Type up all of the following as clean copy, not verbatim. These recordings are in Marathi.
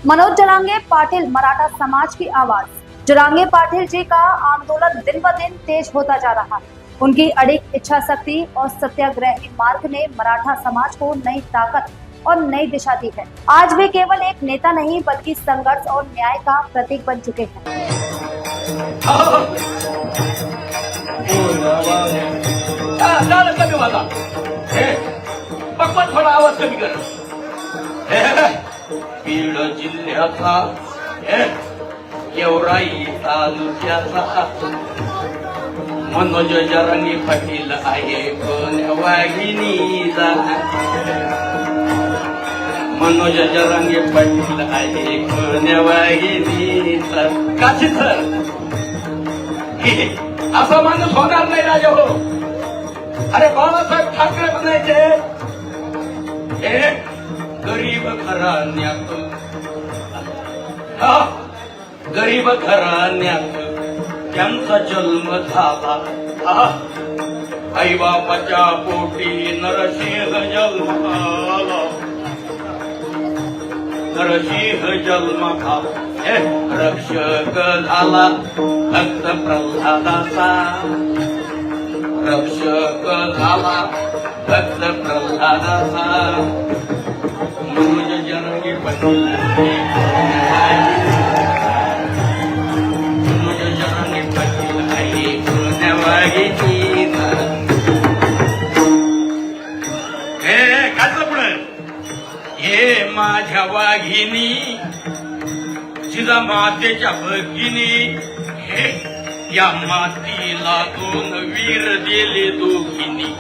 मनोज जरांगे पाटिल मराठा समाज की आवाज। जरांगे पाटिल जी का आंदोलन दिन ब दिन तेज होता जा रहा है। उनकी अड़िग इच्छा शक्ति और सत्याग्रही मार्ग ने मराठा समाज को नई ताकत और नई दिशा दी है। आज वे केवल एक नेता नहीं बल्कि संघर्ष और न्याय का प्रतीक बन चुके हैं। थोडा आवाज कमी कर. बीड जिल्ह्याचा गेवराई तालुक्याचा मनोज जरांगे पाटील आहे कोण वाघिणीचा. मनोज जरांगे पाटील आहे कोण वाघिणीचा. काशी सर असा माणूस होणार नाही राजा हो. अरे बाळासाहेब ठाकरे म्हणायचे गरीब घराण्यात गरीब घराण्यात त्यांचा जन्म झाला. आई बापाच्या पोटी नरसिंह जन्माला. नरसिंह जन्माला रक्षक झाला भक्त प्रल्हादाचा. रक्षक झाला भक्त प्रल्हादाचा. मनोज जरांगे पाटील मनोज जरांगे पाटील आहे कोण्या वाघिणीचा. हे काढलं पुढं. हे माझ्या वाघिणी जिजा मातेच्या भगिनी. हे या मातीला दोन वीर दिले दोघींनी.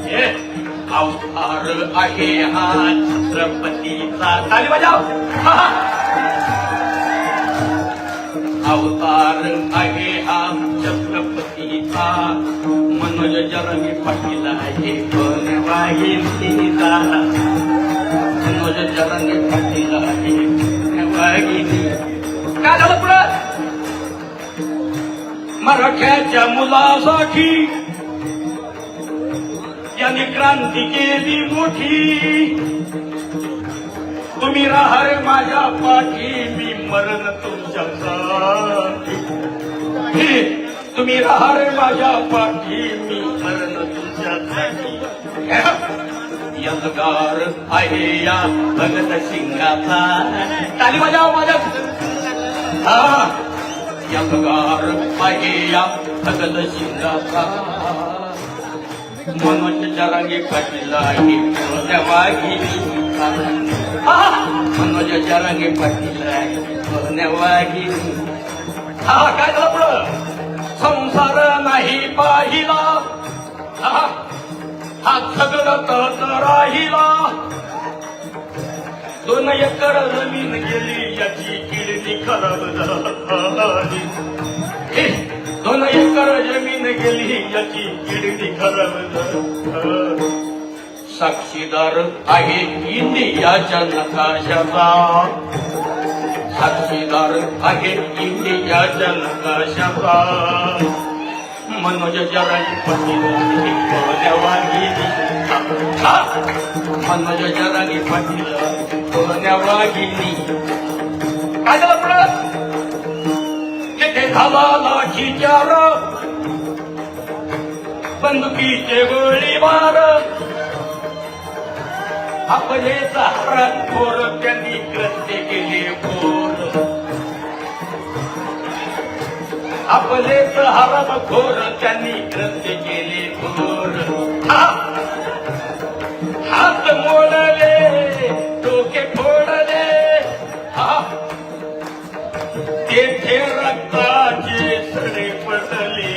हे अवतार आहे हा छत्रपतीचा. ताली बजाव. अवतार आहे हा छत्रपतीचा. मनोज जरांगे पाटील आहे कोण वाघिणीचा. मनोज जरांगे पाटील आहे वाघिणी. काय झालं पुढं. मराठ्याच्या मुलासाठी यांनी क्रांती केली मोठी. तुम्ही राहा रे माझ्या पाठी मी मरण तुमच्यासाठी. तुम्ही राहा रे माझ्या पाठी मी मरण तुमच्यासाठी. यलगार आहे या भगत सिंगाचा. ताली बजाव माझ्या. यलगार आहे या भगत सिंगाचा. मनोज जरांगे पाटील आहे कोण्या वाघिणीचा. मनोज जरांगे पाटील आहे कोण्या वाघिणी. काय झालं पुढं. संसार नाही पाहिला हा सगळं राहिला. 2 एकर जमीन गेली याची किडनी खराब झाली. 2 एकर जमीन गेली याची किडनी खराब झाली. साक्षीदार आहे इंडियाच्या नकाशाचा. साक्षीदार आहे इंडियाच्या नकाशाचा. मनोज जरांगे पाटील कोण्या वाघिणीचा. मनोज जरांगे पाटील कोण्या वाघिणी. काय झालं पुढं. तिथे झाला लाठीचार बंदुकीचे गोळीबार. आपले सहारात थोर त्यांनी कृत्य केले भोर. आपले सहारात थोर त्यांनी कृत्य केले भोर. हात मोडले डोके फोडले. तेथे रक्ताचे सडे पडले.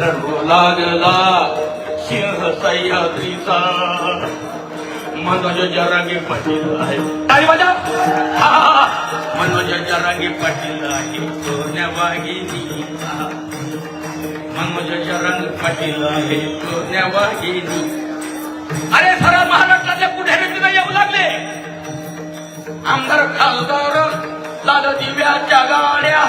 रडू लागला सिंह सह्याद्रीचा. मनोज जरांगे पाटील आहे. ताली बजाव. मनोज जरांगे पाटील आहे कोण्या वाघिणीचा. मनोज जरांगे पाटील आहे कोण्या वाघिणी. अरे खरं महाराष्ट्रातल्या पुढाऱ्यांना येऊ लागले. आमदार खासदार लाल दिव्याच्या गाड्या.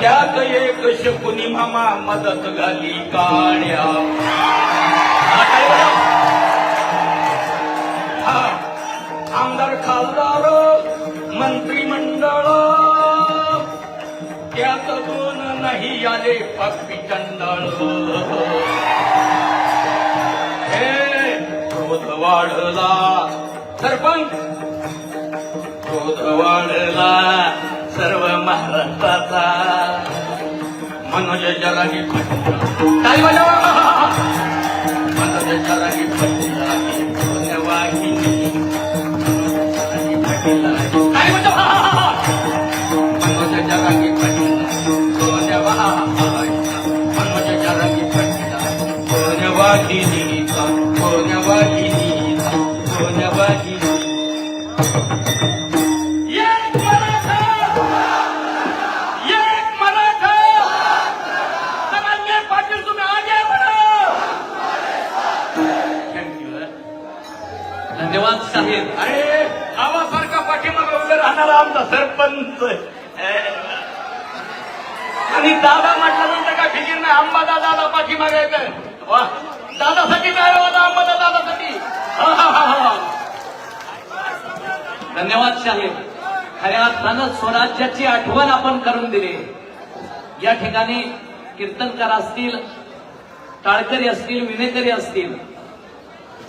त्यात एक शकुनी मामा मदत घाली काळ्या. हा, आमदार खासदार मंत्रिमंडळ त्यात दोन नाही आले पक्की चंडळ. हे क्रोध वाढला सरपंच, क्रोध वाढला सर्व महाराष्ट्राचा. मनोज जरांगे पाटील काय वाजवा, मनोज जरांगे पाटील वाहिनी काय वाजवा, मनोज जरांगे पाटील मनोज जरांगे पाटील वाहिनी वाहिनी वाहिनी. धन्यवाद साहेब. अरे आवासारखा पाठीमागे उभे राहणारा आमचा सरपंच आणि दादा म्हटल्यानंतर काय फिकीर नाही. अंबादा दादा पाठीमागे येतं. वा, दादासाठी काय होता, अंबादा दादासाठी. धन्यवाद साहेब. खऱ्या अर्थानं स्वराज्याची आठवण आपण करून दिली. या ठिकाणी कीर्तनकार असतील, टाळकरी असतील, विनेकरी असतील,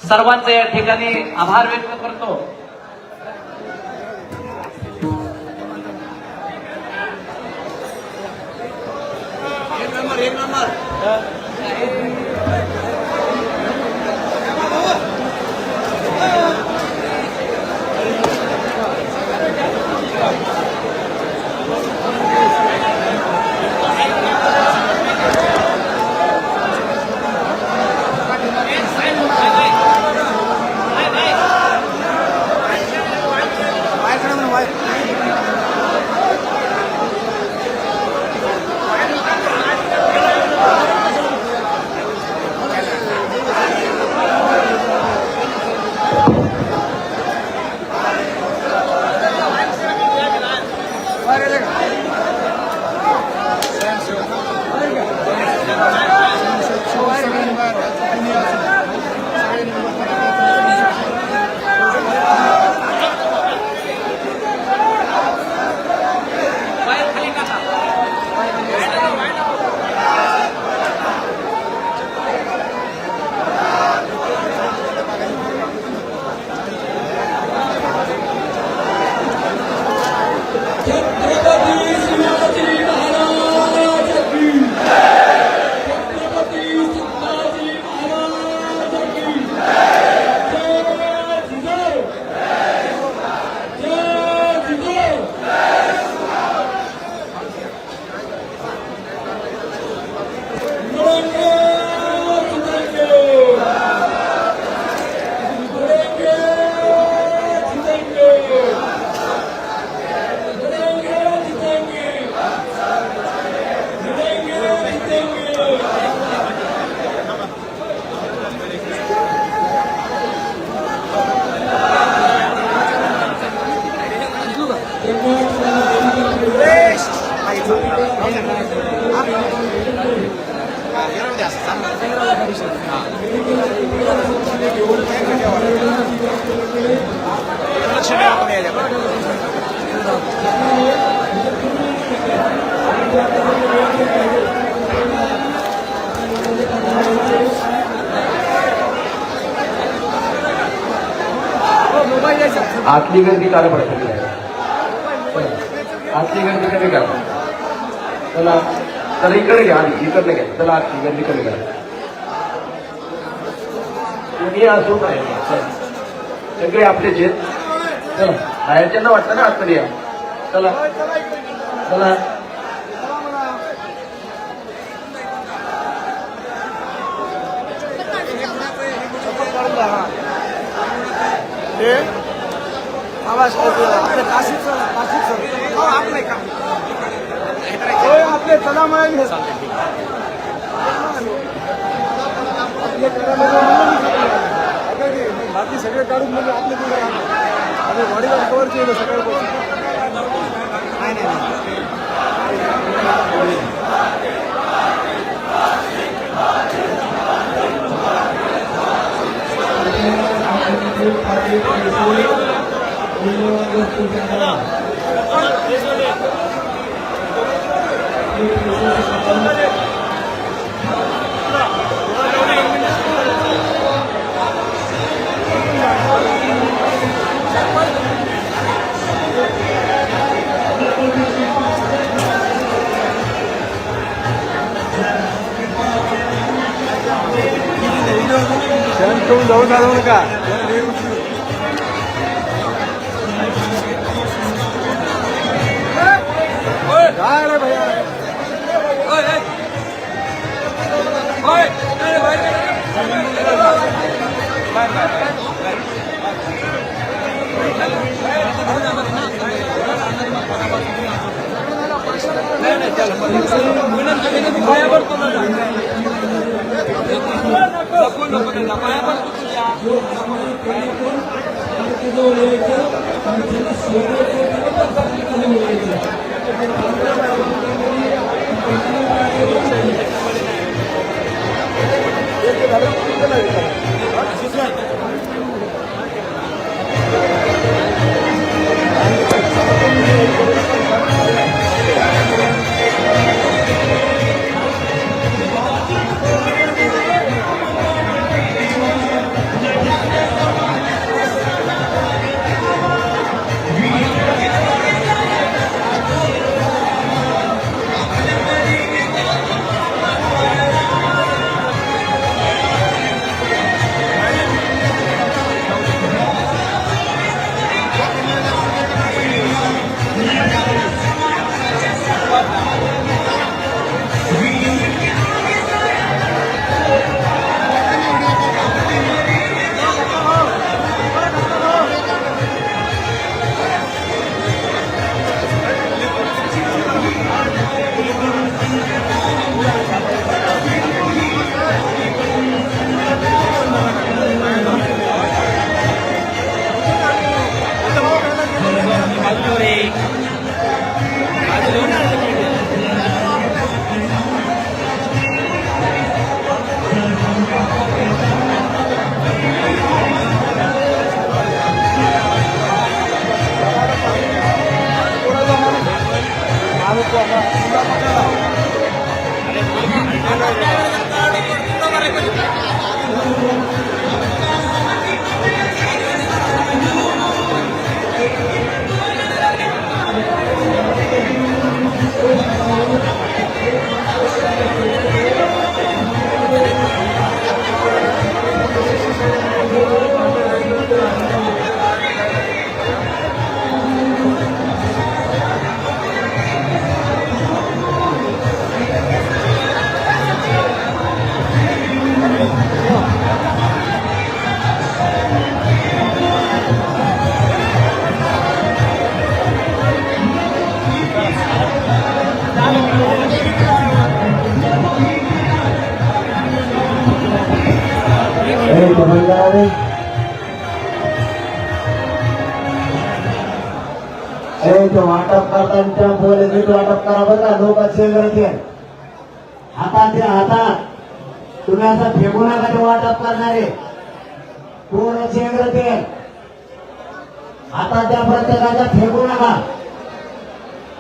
सर्वांचे या ठिकाणी आभार व्यक्त करतो. एक नंबर आतली गर्दी काढा पडते. आतली गर्दी कमी करा. चला चला इकडे घ्या, आधी इकडे घ्या. चला आतली गर्दी कमी करा. तुम्ही असो काय सगळे आपले जे चला बाहेरच्यांना वाटतं ना आतमध्ये या. चला चला आपले चला म्हणाले बाकी सगळे काढून म्हणजे आपले गाडी कव्हर केलं सकाळपासून. नाही जाऊ नका काय रे भैया वाटप करताना बोले नीट वाटप करा बरं लोक करते हातात हातात तुम्ही असं फेकू नका ते वाटप करणारे पूर्ण चेंगरते हातात त्या प्रत्येकाच्या फेकू नका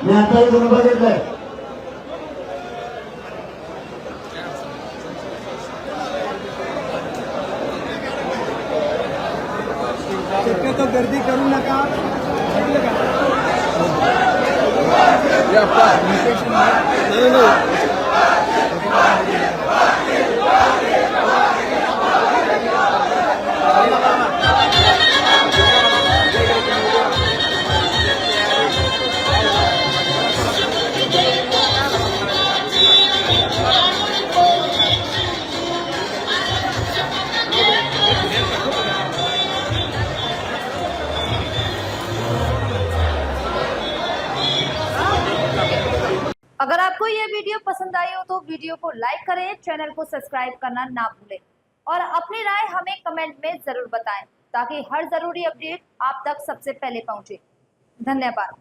मी आता इथून बघितलंय शक्यतो गर्दी करू नका अगर आपको यह वीडियो पसंद आई हो तो वीडियो को लाइक करें, चैनल को सब्सक्राइब करना ना भूलें और अपनी राय हमें कमेंट में जरूर बताएं ताकि हर जरूरी अपडेट आप तक सबसे पहले पहुंचे। धन्यवाद।